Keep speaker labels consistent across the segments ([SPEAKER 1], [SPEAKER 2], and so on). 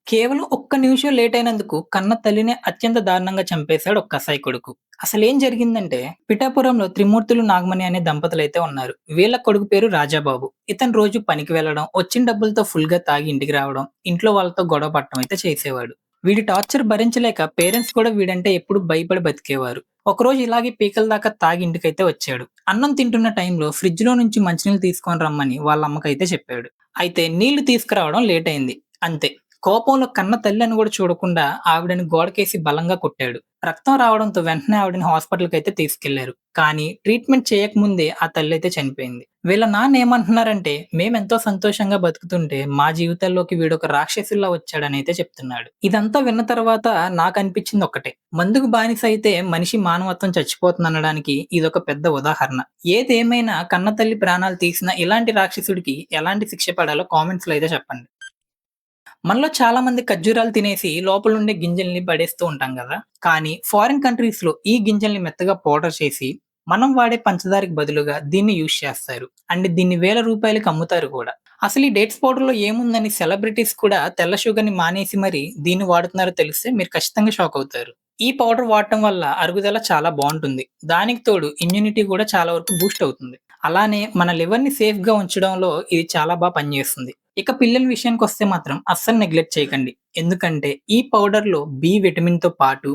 [SPEAKER 1] కేవలం ఒక్క నిమిషం లేట్ అయినందుకు కన్న తల్లిని అత్యంత దారుణంగా చంపేశాడు ఒక కసాయి కొడుకు. అసలేం జరిగిందంటే, పిఠాపురంలో త్రిమూర్తులు నాగమణి అనే దంపతులైతే ఉన్నారు. వీళ్ళ కొడుకు పేరు రాజాబాబు. ఇతను రోజు పనికి వెళ్ళడం, వచ్చిన డబ్బులతో ఫుల్‌గా తాగి ఇంటికి రావడం, ఇంట్లో వాళ్ళతో గొడవ పడటం అయితే చేసేవాడు. వీడి టార్చర్ భరించలేక పేరెంట్స్ కూడా వీడంటే ఎప్పుడు భయపడి బతికేవారు. ఒకరోజు ఇలాగే పీకల దాకా తాగి ఇంటికైతే వచ్చాడు. అన్నం తింటున్న టైంలో ఫ్రిడ్జ్‌లో నుంచి మంచినీళ్ళు తీసుకొని రమ్మని వాళ్ళ అమ్మకైతే చెప్పాడు. అయితే నీళ్లు తీసుకురావడం లేట్ అయింది. అంతే. కోపంలో కన్న తల్లని గూడా చూడకుండా ఆవిడని గోడకేసి బలంగా కొట్టాడు. రక్తం రావడంతో వెంటనే ఆవిడని హాస్పిటల్‌కైతే తీసుకెళ్లారు. కానీ ట్రీట్‌మెంట్ చేయకముందే ఆ తల్లయితే చనిపోయింది. వీళ్ళ నాన్న ఏమంటున్నారంటే, "మేమెంతో సంతోషంగా బతుకుతుంటే మా జీవితాల్లోకి వీడొక రాక్షసుల్లా వచ్చాడనైతే" చెప్తున్నాడు. ఇదంతా విన్న తర్వాత నాకనిపించింది ఒక్కటే. మందుకు బానిసైతే మనిషి మానవత్వం చచ్చిపోతుందనడానికి ఇదొక పెద్ద ఉదాహరణ. ఏదేమైనా కన్న తల్లి ప్రాణాలు తీసిన ఇలాంటి రాక్షసుడికి ఎలాంటి శిక్ష పడాలో కామెంట్స్‌లో అయితే చెప్పండి. మనలో చాలా మంది ఖర్జూరాలు తినేసి లోపలుండే గింజల్ని పడేస్తూ ఉంటాం గదా! కానీ ఫారిన్ కంట్రీస్‌లో ఈ గింజల్ని మెత్తగా పౌడర్ చేసి, మనం వాడే పంచదారకి బదులుగా దీన్ని యూజ్ చేస్తారు. అండ్ దీన్ని వేల రూపాయలకి అమ్ముతారు కూడా. అసలు ఈ డేట్స్ పౌడర్‌లో ఏముందని సెలబ్రిటీస్ కూడా తెల్ల షుగర్‌ని మానేసి మరి దీన్ని వాడుతున్నారో తెలిస్తే మీరు ఖచ్చితంగా షాక్ అవుతారు. ఈ పౌడర్ వాడటం వల్ల అరుగుదల చాలా బావుంటుంది. దానికి తోడు ఇమ్యూనిటీ కూడా చాలా వరకు బూస్ట్ అవుతుంది. అలానే మన లివర్‌ని సేఫ్‌గా ఉంచడంలో ఇది చాలా పనిచేస్తుంది. ఇక పిల్లల విషయానికొస్తే మాత్రం అస్సలు నెగ్లెక్ట్ చేయకండి. ఎందుకంటే ఈ పౌడర్‌లో బి విటమిన్‌తో పాటు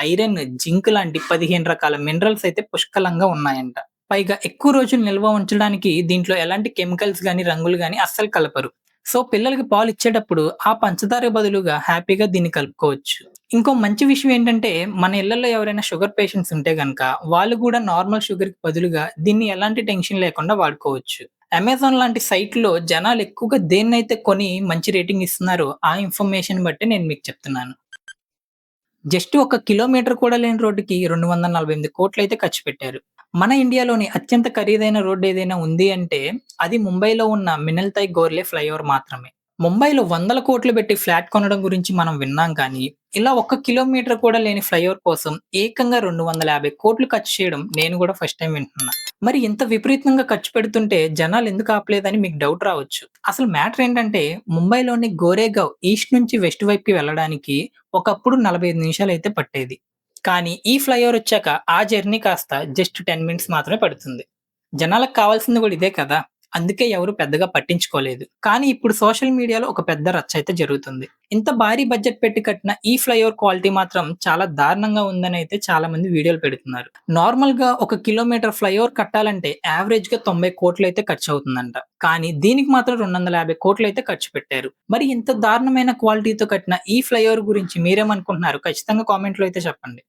[SPEAKER 1] ఐరన్, జింక్ లాంటి 15 రకాల మినరల్స్ అయితే పుష్కలంగా ఉన్నాయంట. పైగా ఎక్కువ రోజులు నిల్వ ఉంచడానికి దీంట్లో ఎలాంటి కెమికల్స్ గాని, రంగులు గాని అస్సలు కలపరు. సో పిల్లలకి పాలిచ్చేటప్పుడు ఆ పంచదార బదులుగా హ్యాపీగా దీన్ని కలుపుకోవచ్చు. ఇంకో మంచి విషయం ఏంటంటే, మన ఇళ్లల్లో ఎవరైనా షుగర్ పేషెంట్స్ ఉంటే గనక, వాళ్ళు గూడా నార్మల్ షుగర్‌కి బదులుగా దీన్ని ఎలాంటి టెన్షన్ లేకుండా వాడుకోవచ్చు. అమెజాన్ లాంటి సైట్‌లో జనాలు ఎక్కువగా దేన్నైతే కొని మంచి రేటింగ్ ఇస్తున్నారో, ఆ ఇన్ఫర్మేషన్ బట్టి నేను మీకు చెప్తున్నాను. జస్ట్ ఒక కిలోమీటర్ కూడా లేని రోడ్డుకి 248,00,00,000 ఖర్చు పెట్టారు. మన ఇండియాలోని అత్యంత ఖరీదైన రోడ్ ఏదైనా ఉంది అంటే, అది ముంబైలో ఉన్న మినల్తాయ్ గోర్లే ఫ్లైఓవర్ మాత్రమే. ముంబైలో వందల కోట్లు పెట్టి ఫ్లాట్ కొనడం గురించి మనం విన్నాం కానీ, ఇలా ఒక్క కిలోమీటర్ కూడా లేని ఫ్లైఓవర్ కోసం ఏకంగా 250,00,00,000 ఖర్చు చేయడం నేను కూడా ఫస్ట్ టైమ్ వింటున్నా. మరి ఇంత విపరీతంగా ఖర్చు పెడుతుంటే జనాలు ఎందుకు ఆపలేదని మీకు డౌట్ రావచ్చు. అసలు మ్యాటర్ ఏంటంటే, ముంబైలోని గోరేగావ్ ఈస్ట్ నుంచి వెస్ట్ వైపుకి వెళ్ళడానికి ఒకప్పుడు 45 నిమిషాలైతే పట్టేది. కానీ ఈ ఫ్లైఓవర్ వచ్చాక ఆ జర్నీ కాస్త జస్ట్ 10 మినిట్స్ మాత్రమే పడుతుంది. జనాలకు కావాల్సింది కూడా ఇదే కదా! అందుకే ఎవరు పెద్దగా పట్టించుకోలేదు. కానీ ఇప్పుడు సోషల్ మీడియాలో ఒక పెద్ద రచ్చ అయితే జరుగుతుంది. ఇంత భారీ బడ్జెట్ పెట్టి కట్టిన ఈ ఫ్లైఓవర్ క్వాలిటీ మాత్రం చాలా దారుణంగా ఉందనైతే చాలా మంది వీడియోలు పెడుతున్నారు. నార్మల్‌గా ఒక కిలోమీటర్ ఫ్లైఓవర్ కట్టాలంటే యావరేజ్‌గా 90,00,00,000 అయితే ఖర్చవుతుందంట. కానీ దీనికి మాత్రం 250,00,00,000 అయితే ఖర్చు పెట్టారు. మరి ఇంత దారుణమైన క్వాలిటీతో కట్టిన ఈ ఫ్లైఓవర్ గురించి మీరేమనుకుంటున్నారు? ఖచ్చితంగా కామెంట్‌లో అయితే చెప్పండి.